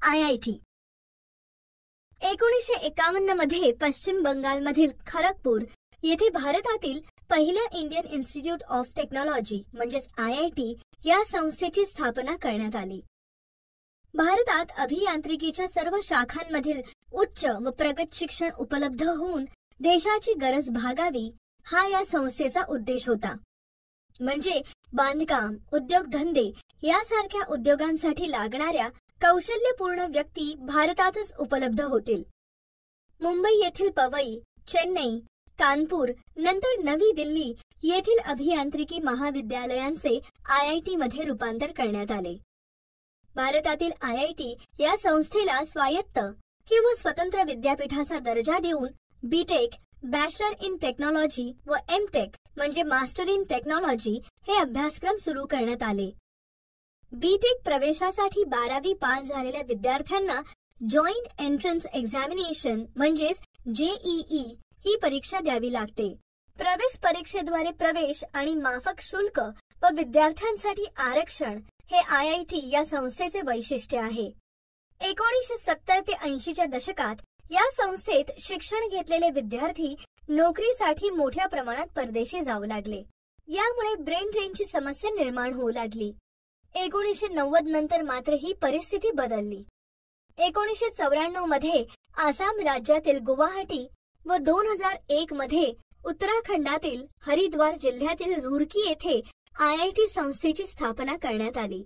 Speaker 1: IIT. 1951 मध्ये पश्चिम बंगालमधील खरगपूर येथे भारतातील पहिल्या इंडियन इन्स्टिट्यूट ऑफ टेक्नॉलॉजी म्हणजेच IIT या संस्थेची स्थापना करण्यात आली. भारतात अभियांत्रिकीच्या सर्व शाखांमधील उच्च व प्रगत शिक्षण उपलब्ध होऊन देशाची गरज भागावी हा या संस्थेचा उद्देश होता. म्हणजे बांधकाम, उद्योगधंदे यासारख्या उद्योगांसाठी लागणाऱ्या कौशल्यपूर्ण व्यक्ती भारतातच उपलब्ध होतील. मुंबई येथील पवई, चेन्नई, कानपूर नंतर नवी दिल्ली येथील अभियांत्रिकी महाविद्यालयांचे IIT मध्ये रूपांतर करण्यात आले. भारतातील IIT या संस्थेला स्वायत्त किंवा स्वतंत्र विद्यापीठाचा दर्जा देऊन BTech, बॅचलर इन टेक्नॉलॉजी व MTech म्हणजे मास्टर इन टेक्नॉलॉजी हे अभ्यासक्रम सुरू करण्यात आले. BTech प्रवेशासाठी 12वी पास झालेल्या विद्यार्थ्यांना जॉईंट एंट्रन्स एक्झामिनेशन म्हणजेच JEE ही परीक्षा द्यावी लागते. प्रवेश परीक्षेद्वारे प्रवेश आणि माफक शुल्क व विद्यार्थ्यांसाठी आरक्षण हे IIT या संस्थेचे वैशिष्ट्य आहे. 1970 ते 80च्या दशकात या संस्थेत शिक्षण घेतलेले विद्यार्थी नोकरीसाठी मोठ्या प्रमाणात परदेशी जाऊ लागले. यामुळे ब्रेन ड्रेनची समस्या निर्माण होऊ लागली. 1990 नंतर मात्र ही परिस्थिती बदलली. 1994 मध्ये आसाम राज्यातील गुवाहाटी व 2001 मध्ये उत्तराखंडातील हरिद्वार जिल्ह्यातील रुरकी येथे IIT संस्थेची स्थापना करण्यात आली.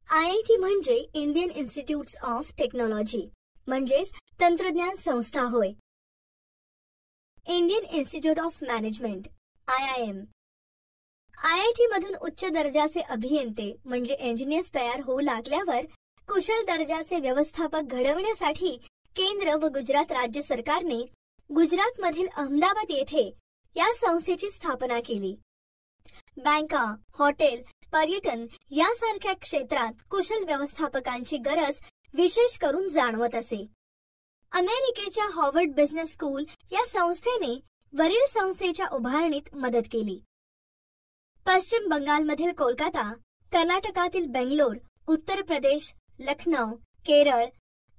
Speaker 1: IIT म्हणजे इंडियन इन्स्टिट्यूट्स ऑफ टेक्नॉलॉजी म्हणजेच तंत्रज्ञान संस्था होय. Indian institute of management IIM. IIT मधून उच्च दर्जाचे अभियंते म्हणजे इंजिनियर्स तयार होऊ लागल्यावर कुशल दर्जाचे व्यवस्थापक घडवण्यासाठी केंद्र व गुजरात राज्य सरकारने गुजरातमधील अहमदाबाद येथे या संस्थेची स्थापना केली. बँका, हॉटेल, पर्यटन यासारख्या क्षेत्रात कुशल व्यवस्थापकांची गरज विशेष करून जाणवत असे. अमेरिकेच्या हार्वर्ड बिझनेस स्कूल या संस्थेने वरील संस्थेच्या उभारणीत मदत केली. पश्चिम बंगालमधील कोलकाता, कर्नाटकातील बेंगलोर, उत्तर प्रदेश, लखनौ, केरळ,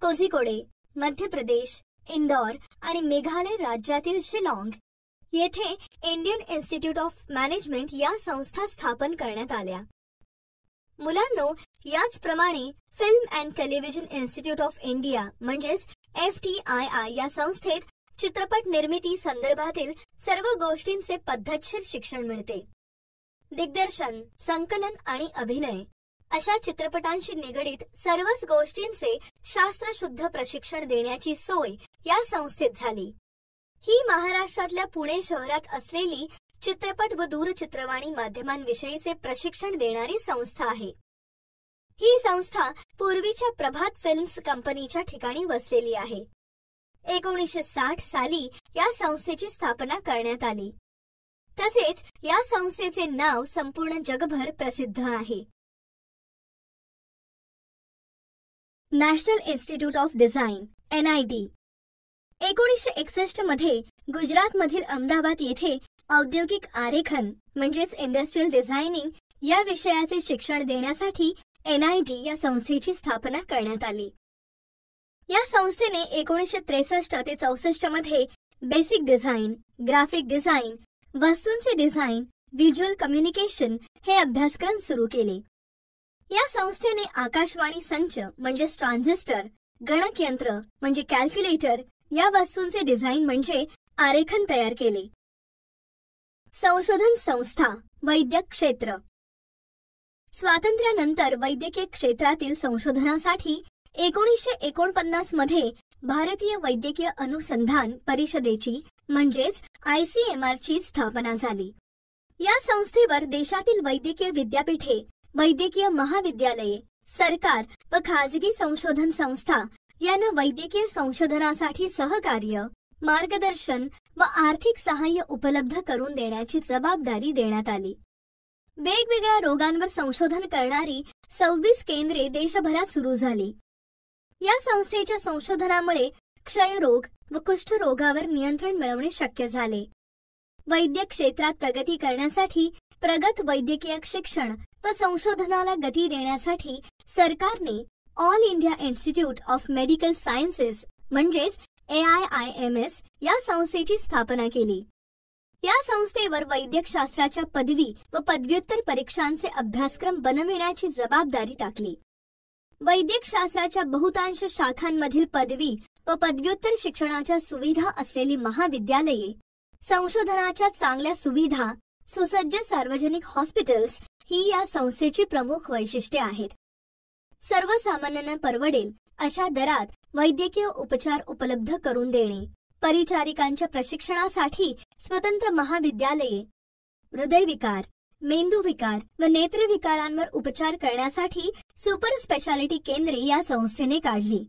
Speaker 1: कोझिकोडे, मध्य प्रदेश, इंदौर आणि मेघालय राज्यातील शिलाँग येथे इंडियन इन्स्टिट्यूट ऑफ मॅनेजमेंट या संस्था स्थापन करण्यात आल्या. मुलांनो, याचप्रमाणे film and television institute of India म्हणजेच FTII या संस्थेत चित्रपट निर्मिती संदर्भातील सर्व गोष्टींचे पद्धतशीर शिक्षण मिळते. दिग्दर्शन, संकलन आणि अभिनय अशा चित्रपटांशी निगडीत सर्वच गोष्टींचे शास्त्रशुद्ध प्रशिक्षण देण्याची सोय या संस्थेत झाली. ही महाराष्ट्रातल्या पुणे शहरात असलेली चित्रपट व दूरचित्रवाणी माध्यमांविषयीचे प्रशिक्षण देणारी संस्था आहे. ही संस्था पूर्वीच्या प्रभात फिल्म्स कंपनीच्या ठिकाणी वसलेली आहे. 1960 साली या संस्थेची स्थापना करण्यात आली. तसेच या संस्थेचे नाव संपूर्ण जगभर प्रसिद्ध आहे. National institute of design NID 1961 मध्ये गुजरातमधील अहमदाबाद येथे औद्योगिक आरेखन म्हणजेच इंडस्ट्रियल डिझायनिंग या विषयाचे शिक्षण देण्यासाठी NID या संस्थेची स्थापना करण्यात आली. या संस्थेने 1963 ते 64 मध्ये बेसिक डिझाइन, ग्राफिक डिझाइन, वस्तूंचे डिझाइन, व्हिज्युअल कम्युनिकेशन हे अभ्यासक्रम सुरू केले. या संस्थेने आकाशवाणी संच म्हणजेच ट्रान्झिस्टर, गणकयंत्र म्हणजे कॅल्क्युलेटर या वस्तूंचे डिझाइन म्हणजे आरेखन तयार केले. संशोधन संस्था, वैद्यक क्षेत्र. स्वातंत्र्यानंतर वैद्यकीय क्षेत्रातील संशोधनासाठी 1949 मध्ये भारतीय वैद्यकीय अनुसंधान परिषदेची म्हणजेच ICMR ची स्थापना झाली. या संस्थेवर देशातील वैद्यकीय विद्यापीठे, वैद्यकीय महाविद्यालये, सरकार व खाजगी संशोधन संस्था यांना वैद्यकीय संशोधनासाठी सहकार्य, मार्गदर्शन व आर्थिक सहाय्य उपलब्ध करून देण्याची जबाबदारी देण्यात आली. वेगवेगळ्या रोगांवर संशोधन करणारी 26 केंद्रे देशभरात सुरू झाली. या संस्थेच्या संशोधनामुळे क्षयरोग व कुष्ठरोगावर नियंत्रण मिळवणे शक्य झाले. वैद्यक क्षेत्रात प्रगती करण्यासाठी प्रगत वैद्यकीय शिक्षण व संशोधनाला गती देण्यासाठी सरकारने all India institute of medical sciences म्हणजेच AIIMS या संस्थेची स्थापना केली. या संस्थेवर वैद्यकशास्त्राच्या पदवी व पदव्युत्तर परीक्षांचे अभ्यासक्रम बनविण्याची जबाबदारी टाकली. वैद्यकशास्त्राच्या बहुतांश शाखांमधील पदवी व पदव्युत्तर शिक्षणाच्या सुविधा असलेली महाविद्यालये, संशोधनाच्या चांगल्या सुविधा, सुसज्ज सार्वजनिक हॉस्पिटल्स ही या संस्थेची प्रमुख वैशिष्ट्ये आहेत. सर्वसामान्यांना परवडेल अशा दरात वैद्यकीय उपचार उपलब्ध करून देणे, परिचारिकांच्या प्रशिक्षणासाठी स्वतंत्र महाविद्यालये, हृदयविकार, मेंदूविकार व नेत्रविकारांवर उपचार करण्यासाठी सुपर स्पेशालिटी केंद्रे या संस्थेने काढली.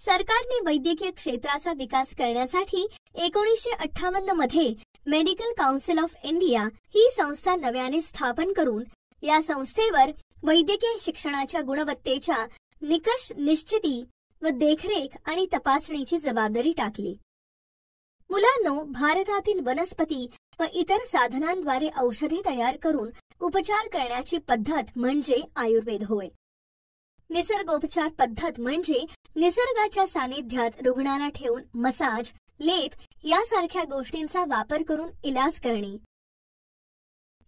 Speaker 1: सरकारने वैद्यकीय क्षेत्राचा विकास करण्यासाठी 1958 मध्ये मेडिकल काउन्सिल ऑफ इंडिया ही संस्था नव्याने स्थापन करून या संस्थेवर वैद्यकीय शिक्षणाच्या गुणवत्तेच्या निकष निश्चिती व देखरेख आणि तपासणीची जबाबदारी टाकली. मुलांनो, भारतातील वनस्पती व इतर साधनांद्वारे औषधे तयार करून उपचार करण्याची पद्धत म्हणजे आयुर्वेद होय. निसर्गोपचार पद्धत म्हणजे निसर्गाच्या सानिध्यात रुग्णाला ठेवून मसाज, लेप यासारख्या गोष्टींचा वापर करून इलाज करणे.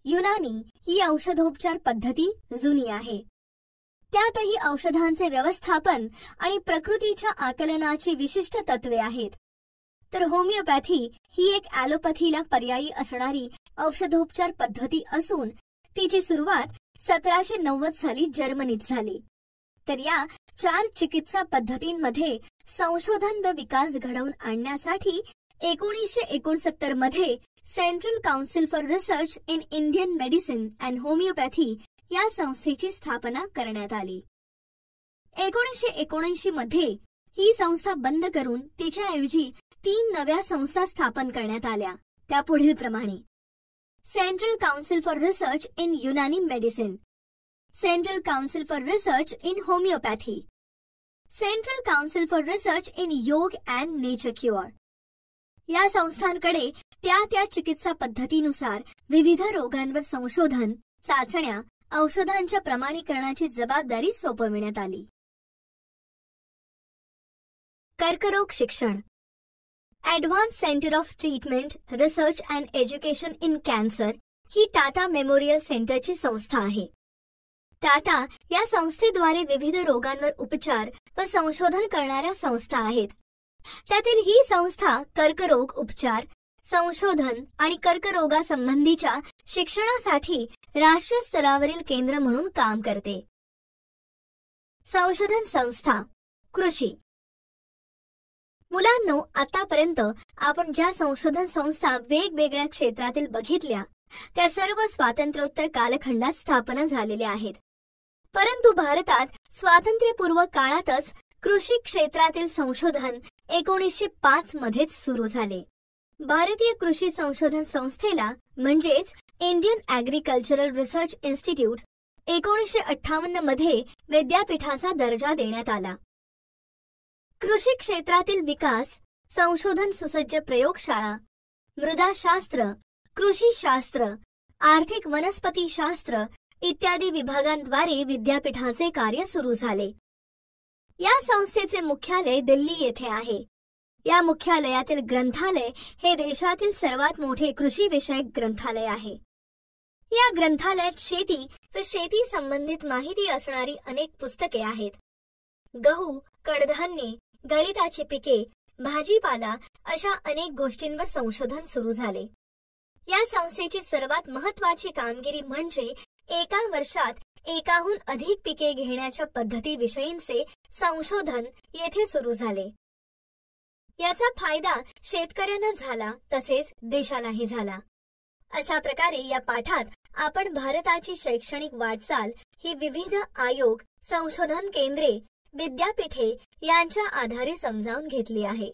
Speaker 1: युनानी ही औषधोपचार पद्धती जुनी आहे. त्यातही औषधांचे व्यवस्थापन आणि प्रकृतीच्या आकलनाची विशिष्ट तत्वे आहेत. तर होमिओपॅथी ही एक ॲलोपॅथीला पर्यायी असणारी औषधोपचार पद्धती असून तिची सुरुवात 1790 साली जर्मनीत झाली. तर या 4 चिकित्सा पद्धतींमध्ये संशोधन व विकास घडवून आणण्यासाठी 1969 मध्ये central council for Research in Indian medicine and homeopathy या संस्थेची स्थापना करण्यात आली. 1979 मध्ये ही संस्था बंद करून तिच्याऐवजी 3 नव्या संस्था स्थापन करण्यात आल्या, त्या पुढील प्रमाणे: central council for Research in Unani medicine, central council for Research in homeopathy, central council for Research in योग अँड नेचर क्युअर. या संस्थांकडे त्या चिकित्सा पद्धतीनुसार विविध रोगांवर संशोधन, चाचण्या, औषधांच्या प्रमाणीकरणाची जबाबदारी सोपविण्यात आली. कर्करोग शिक्षण. Advance centre of treatment, research and education in cancer he Tata memorial सेंटरची संस्था आहे. टाटा या संस्थेद्वारे विविध रोगांवर उपचार व संशोधन करणाऱ्या संस्था आहेत. त्यातील ही संस्था कर्करोग उपचार, संशोधन आणि कर्करोगासंबंधीच्या शिक्षणासाठी राष्ट्रीय स्तरावरील केंद्र म्हणून काम करते. संशोधन संस्था. कृषी. मुलांनो, आतापर्यंत आपण ज्या संशोधन संस्था वेगवेगळ्या क्षेत्रातील बघितल्या त्या सर्व स्वातंत्र्योत्तर कालखंडात स्थापना झालेल्या आहेत. परंतु भारतात स्वातंत्र्यपूर्व काळातच कृषी क्षेत्रातील संशोधन 1905 मध्येच सुरू झाले. भारतीय कृषी संशोधन संस्थेला म्हणजेच इंडियन ॲग्रिकल्चरल रिसर्च इन्स्टिट्यूट 1958 मध्ये विद्यापीठाचा दर्जा देण्यात आला. कृषी क्षेत्रातील विकास, संशोधन सुसज्ज प्रयोगशाळा, मृदाशास्त्र, कृषीशास्त्र, आर्थिक वनस्पतीशास्त्र इत्यादी विभागांद्वारे विद्यापीठाचे कार्य सुरू झाले. या संस्थेचे मुख्यालय दिल्ली येथे आहे. या मुख्यालयातील ग्रंथालय हे देशातील सर्वात मोठे कृषी विषयक ग्रंथालय आहे. या ग्रंथालयात शेती व शेती संबंधित माहिती असणारी अनेक पुस्तके आहेत. गहू, कडधान्ये, गळिताची पिके, भाजीपाला अशा अनेक गोष्टींवर संशोधन सुरू झाले. या संस्थेची सर्वात महत्त्वाची कामगिरी म्हणजे एका वर्षात एकाहून अधिक पिके घेण्याच्या पद्धतीविषयींचे संशोधन येथे सुरू झाले. याचा फायदा शेतकऱ्यांना झाला तसेच देशालाही झाला. अशा प्रकारे या पाठात आपण भारताची शैक्षणिक वाटचाल ही विविध आयोग, संशोधन केंद्रे, विद्यापीठे यांच्या आधारे समजावून घेतली आहे.